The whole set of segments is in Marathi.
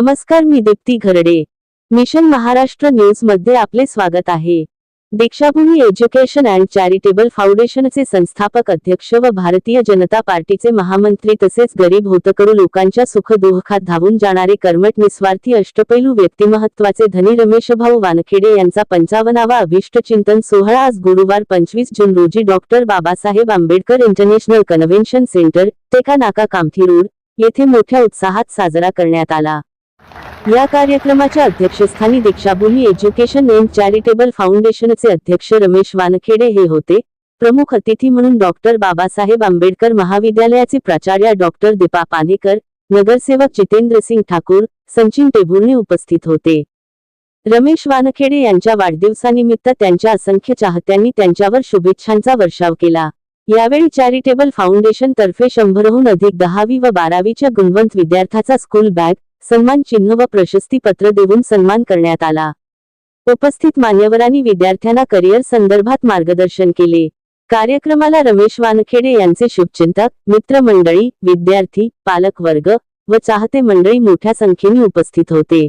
नमस्कार, मी दीप्ती घरडे. मिशन महाराष्ट्र न्यूज मध्ये आपले स्वागत आहे. दीक्षाभूमी एज्युकेशन अँड चॅरिटेबल फाउंडेशनचे संस्थापक अध्यक्ष व भारतीय जनता पार्टीचे महामंत्री तसेच गरीब होतकरू लोकांच्या सुखदुःखात धावून जाणारे कर्मठ निस्वार्थी अष्टपैलू व्यक्तिमत्वाचे धनी रमेशभाऊ वानखेडे यांचा 55वा अभिष्टचिंतन सोहळा आज गुरुवार 25 जून रोजी doctor Babasaheb Ambedkar international convention centre, टेका नाका, कामठी रोड येथे मोठ्या उत्साहात साजरा करण्यात आला. या कार्यक्रमाच्या अध्यक्षस्थानी दीक्षाभूमी एज्युकेशन अँड चॅरिटेबल फाउंडेशनचे अध्यक्ष रमेश वानखेडे हे होते. प्रमुख अतिथी म्हणून डॉक्टर बाबासाहेब आंबेडकर महाविद्यालयाचे प्राचार्य डॉक्टर दीपा पानेकर, नगरसेवक जितेंद्रसिंग ठाकूर, सचिन टेभुर्णे उपस्थित होते. रमेश वानखेडे यांच्या वाढदिवसानिमित्त त्यांच्या असंख्य चाहत्यांनी त्यांच्यावर शुभेच्छांचा वर्षाव केला. यावेळी चॅरिटेबल फाउंडेशन तर्फे 100हून अधिक 10वी व 12वीच्या गुणवंत विद्यार्थ्याचा स्कूल बॅग, सन्मान चिन्ह व प्रशस्ती पत्र देऊन सन्मान करण्यात आला. उपस्थित मान्यवरांनी विद्यार्थ्यांना करिअर संदर्भात मार्गदर्शन केले. कार्यक्रमाला रमेश वानखेडे यांचे शुभचिंतक, मित्रमंडळी, विद्यार्थी, पालक वर्ग व चाहते मंडळी मोठ्या संख्येने उपस्थित होते.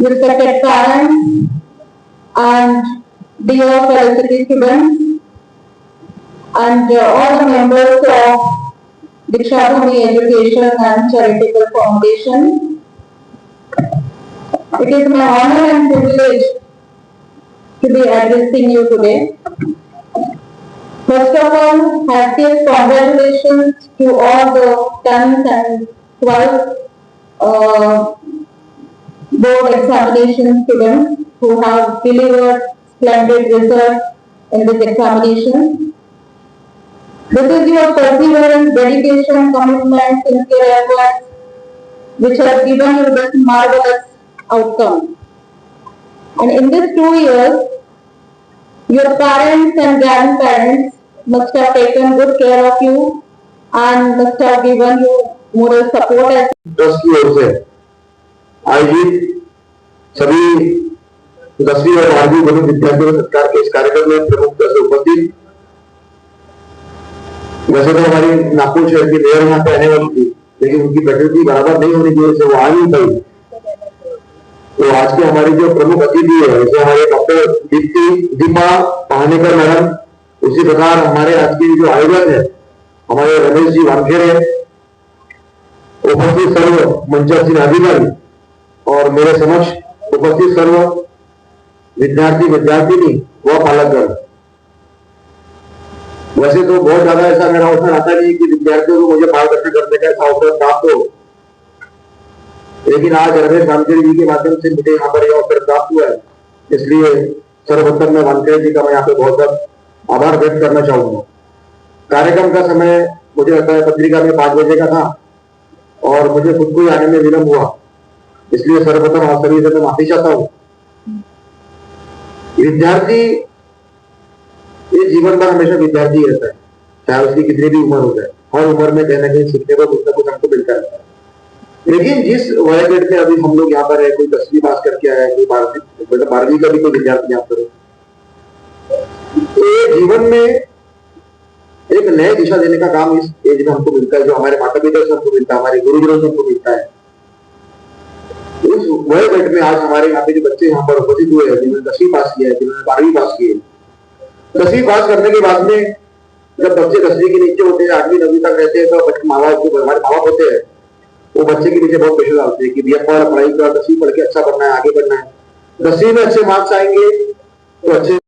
Respected parents and dear fellow city students and all the members of Dikshadhumi Education and Charitable Foundation, it is my honor and privilege to be addressing you today. First of all, heartiest congratulations to all the 10th and 12th board examination students who have delivered splendid results in this examination. This is your perseverance, dedication, commitment, sincere efforts which have given you this marvelous outcome. And in these 2 years, your parents and grandparents must have taken good care of you and must have given you moral support. Trust की ओर से आयोजित सभी 10वीं और 12वीं गुणवंत विद्यार्थियों का सत्कार के इस कार्यक्रम में प्रमुखता से उपस्थित, वैसे तो हमारी नागपुर शहर की मेयर यहाँ पे आने वाली थी, लेकिन उनकी प्रकृति बराबर नहीं होने की वजह से वो आ नहीं पाई. तो आज के हमारे जो प्रमुख अतिथि है, जैसे हमारे डॉक्टर दीपा पानेकर मैडम, उसी प्रकार हमारे आज के जो आयोजक है हमारे रमेश जी वानखेड़े, उपस्थित सर्व मंचासीन अधिकारी और मेरे समक्ष उपस्थित सर्व विद्यार्थी विद्यार्थिनी व पालकगण. वैसे तो बहुत ज्यादा ऐसा मेरा अवसर आता नहीं कि विद्यार्थियों को मुझे मार्गदर्शन करने का ऐसा अवसर प्राप्त हो, लेकिन आज रमेश वानखेड़े जी के माध्यम से मुझे यहाँ पर यह अवसर प्राप्त हुआ है. इसलिए सर्वप्रथम मैं वानखेड़े जी का मैं यहाँ पे बहुत बहुत आभार व्यक्त करना चाहूंगा. कार्यक्रम का समय मुझे लगता है पत्रिका में 5 बजे का था और मुझे खुद को ही आने में विलंब हुआ, इसलिए सर्वप्रथम आप सभी से मैं माफी चाहता हूँ. विद्यार्थी ये जीवन भर हमेशा विद्यार्थी रहता है, चाहे उसकी कितनी भी उम्र हो जाए. हर उम्र में कहीं ना कहीं सीखने को कुछ ना कुछ हमको मिलता रहता है. लेकिन जिस वयोगट में अभी हम लोग यहाँ पर है, कोई 10वीं पास करके आया है, कोई 12वीं का भी कोई विद्यार्थी यहाँ पर है, तो जीवन में एक नई दिशा देने का काम इस एज में हमको मिलता है, जो हमारे माता पिता से हमको मिलता है, हमारे गुरुजनों से हमको मिलता है. उस वयोगट में आज हमारे यहाँ पे जो बच्चे यहाँ पर उपस्थित हुए हैं, जिन्होंने 10वीं पास किया है, जिन्होंने 12वीं पास की है, 10वीं पास करने के बाद में जब बच्चे 10वीं के नीचे होते हैं, 8वीं 9वीं तक रहते हैं, तो हमारे माँ बाप होते हैं, वो बच्चे के पीछे बहुत प्रेशर डालते हैं कि भैया पढ़ाई कर, 10वीं पढ़ के अच्छा बनना है, आगे बढ़ना है, 10वीं में अच्छे मार्क्स आएंगे तो अच्छे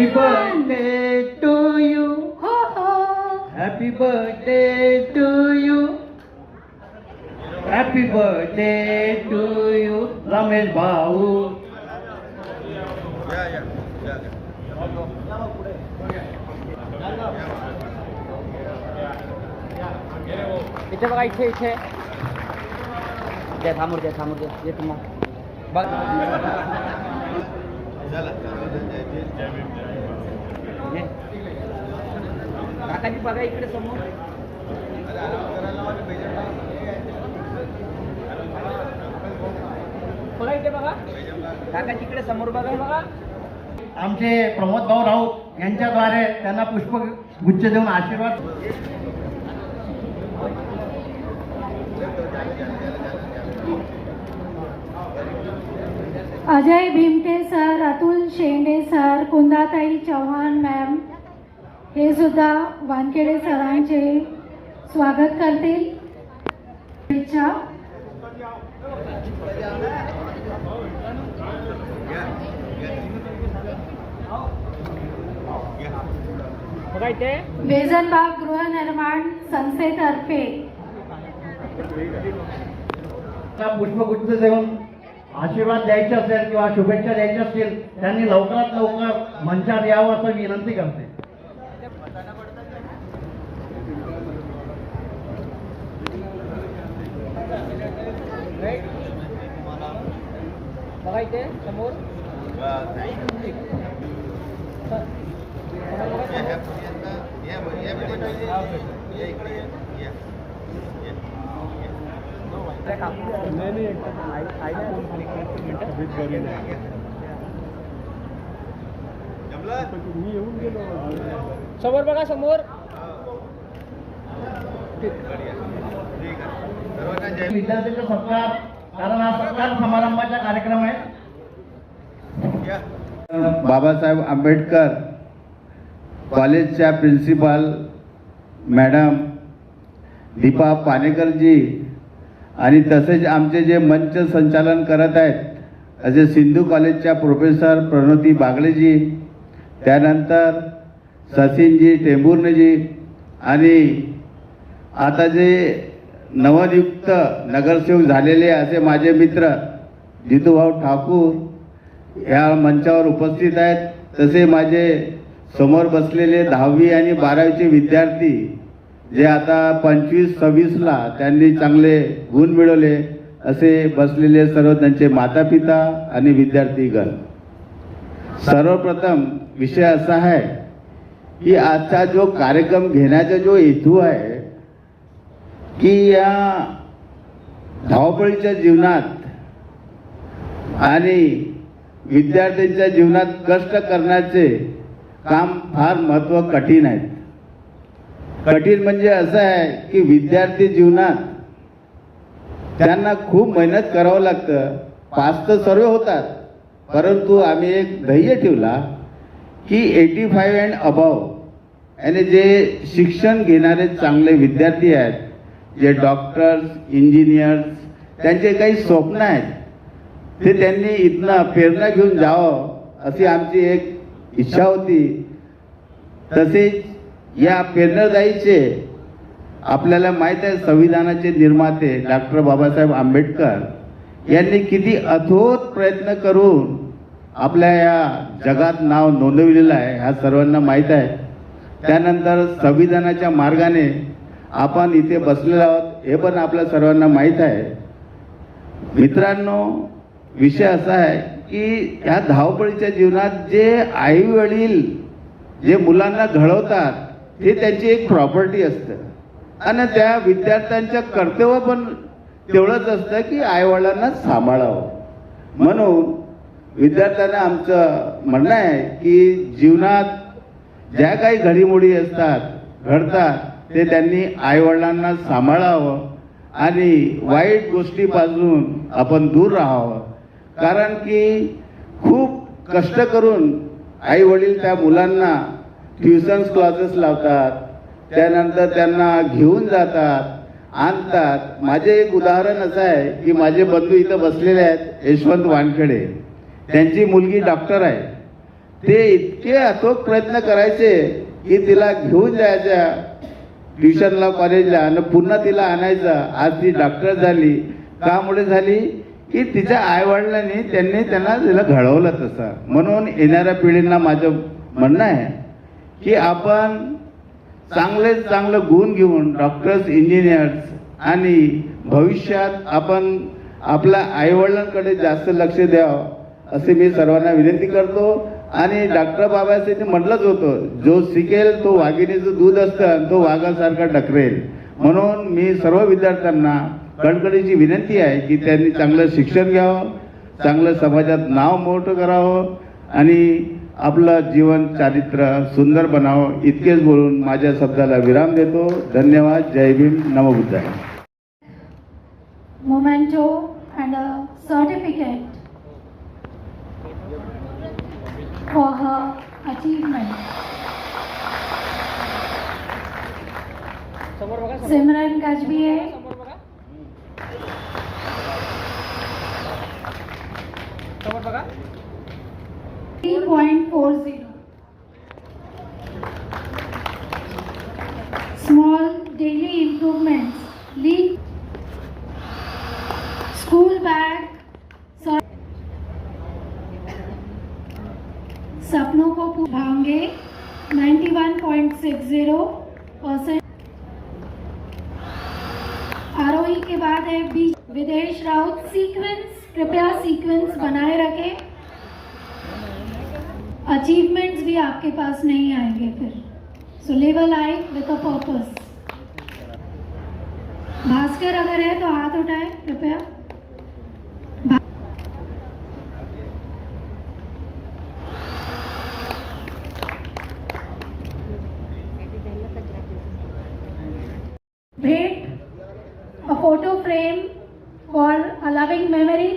Happy birthday to you. Happy birthday to you. Happy birthday to you, Ramesh Bhau. इथे बघा, इथे इथे द्या, थांबूर द्या, थांबूर द्या. येतो मग बघ. हे. काकाजी बघा इकडे समोर. बघा इथे बघा, काकाजी इकडे समोर बघा. बघा आमचे प्रमोद भाऊ राऊत यांच्याद्वारे त्यांना पुष्पगुच्छ देऊन आशीर्वाद. अजय भीमटे सर, अतुल शेंडे सर, कुंदाताई चव्हाण मॅम हे सुद्धा वानखेडे सरांचे स्वागत करतील. इच्छा बघा इथे. वेजनबाग गृहनिर्माण संस्थेतर्फे पुष्पगुच्छ देऊन आशीर्वाद द्यायचे असेल किंवा शुभेच्छा द्यायच्या असतील त्यांनी लवकरात लवकर मंचावर यावं असं विनंती करते. बघा इथे समोर. समोर बघा, समोर. विद्यार्थ्यांचा सत्कार, कारण हा सत्कार समारंभाचा कार्यक्रम आहे. बाबासाहेब आंबेडकर कॉलेजच्या प्रिन्सिपाल मॅडम दीपा पानेकरजी आणि तसेच आमचे जे मंच संचालन करत आहेत असे सिंधू कॉलेजच्या प्रोफेसर प्रणोती बागलेजी, त्यानंतर सचिनजी टेंभुर्णेजी आणि आता जे नवनियुक्त नगरसेवक झालेले असे माझे मित्र जितूभाऊ ठाकूर या मंचावर उपस्थित आहेत. तसे माझे समोर बसलेले 10वी आणि 12वीचे विद्यार्थी जे आता 25-26ला त्यांनी चांगले गुण मिळवले असे बसलेले सर्व त्यांचे माता पिता आणि विद्यार्थीगण. सर्वप्रथम विषय असा आहे की आजचा जो कार्यक्रम घेण्याचा जो हेतू आहे की या धावपळीच्या जीवनात आणि विद्यार्थ्यांच्या जीवनात कष्ट करण्याचे काम फार कठीण आहेत. कठीण म्हणजे असं आहे की विद्यार्थी जीवनात त्यांना खूप मेहनत करावं लागतं. पास तर सर्व होतात, परंतु आम्ही एक ध्येय ठेवला की 85 अँड अबाव आणि जे शिक्षण घेणारे चांगले विद्यार्थी आहेत, जे डॉक्टर्स, इंजिनियर्स, त्यांचे काही स्वप्न आहेत ते त्यांनी इथनं प्रेरणा घेऊन जावं अशी आमची एक इच्छा होती. तसेच या प्रेरणादायीचे आपल्याला माहीत आहे संविधानाचे निर्माते डॉक्टर बाबासाहेब आंबेडकर यांनी किती अथोट प्रयत्न करून आपल्या या जगात नाव नोंदविलेलं आहे, ह्या सर्वांना माहीत आहे. त्यानंतर संविधानाच्या मार्गाने आपण इथे बसलेलो आहोत हे पण आपल्या सर्वांना माहीत आहे. मित्रांनो, विषय असा आहे की ह्या धावपळीच्या जीवनात जे आई वडील जे मुलांना घडवतात ते त्यांची एक प्रॉपर्टी असतं आणि त्या विद्यार्थ्यांचं कर्तव्य पण तेवढंच असतं की आईवडिलांना सांभाळावं. म्हणून विद्यार्थ्यांना आमचं म्हणणं आहे की जीवनात ज्या काही घडीमोडी असतात घडतात ते त्यांनी आईवडिलांना सांभाळावं आणि वाईट गोष्टीपासून आपण दूर राहावं. कारण की खूप कष्ट करून आई वडील त्या मुलांना ट्युशन्स क्लासेस लावतात, त्यानंतर त्यांना घेऊन जातात, आणतात. माझे एक उदाहरण असं आहे की माझे बंधू इथं बसलेले आहेत, यशवंत वानखेडे, त्यांची मुलगी डॉक्टर आहे. ते इतके अथोक प्रयत्न करायचे की तिला घेऊन जायच्या ट्युशनला कॉलेजला आणि पुन्हा तिला आणायचं. आज ती डॉक्टर झाली. कामुळे झाली की तिच्या आईवडिलांनी त्यांना तिला घडवलं तसं. म्हणून येणाऱ्या पिढींना माझं म्हणणं आहे की आपण चांगलं गुण घेऊन डॉक्टर्स, इंजिनियर्स आणि भविष्यात आपण आपल्या आईवडिलांकडे जास्त लक्ष द्यावं असे मी सर्वांना विनंती करतो. आणि डॉक्टर बाबासाहेबांनी म्हटलंच होतं, जो शिकेल तो वाघिणीचं दूध असतं आणि तो वाघासारखा डकरेल. म्हणून मी सर्व विद्यार्थ्यांना कणकणीची विनंती आहे की त्यांनी चांगलं शिक्षण घ्यावं, चांगलं समाजात नाव मोठं करावं आणि आपलं जीवन चारित्र्य सुंदर बनावं. इतकेच बोलून माझ्या शब्दाला विराम देतो. धन्यवाद. जय भीम. नमो बुद्धाय. memento and a certificate for her achievement. Simran Gajbiye, समोर बघा. 3.40. Small daily improvements. Lead school bag. सपनों को भांगे 91.60%. आरोही के बाद है बी विदेश राउत. सीक्वेंस, कृपया सीक्वेंस बनाए रखें. अचीवमेंट्स भी आपके पास नहीं आएंगे फिर. So live a life with a purpose. Bhaskar अगर है तो हाथ उठाए कृपया. भेंट, a photo frame for a loving memory.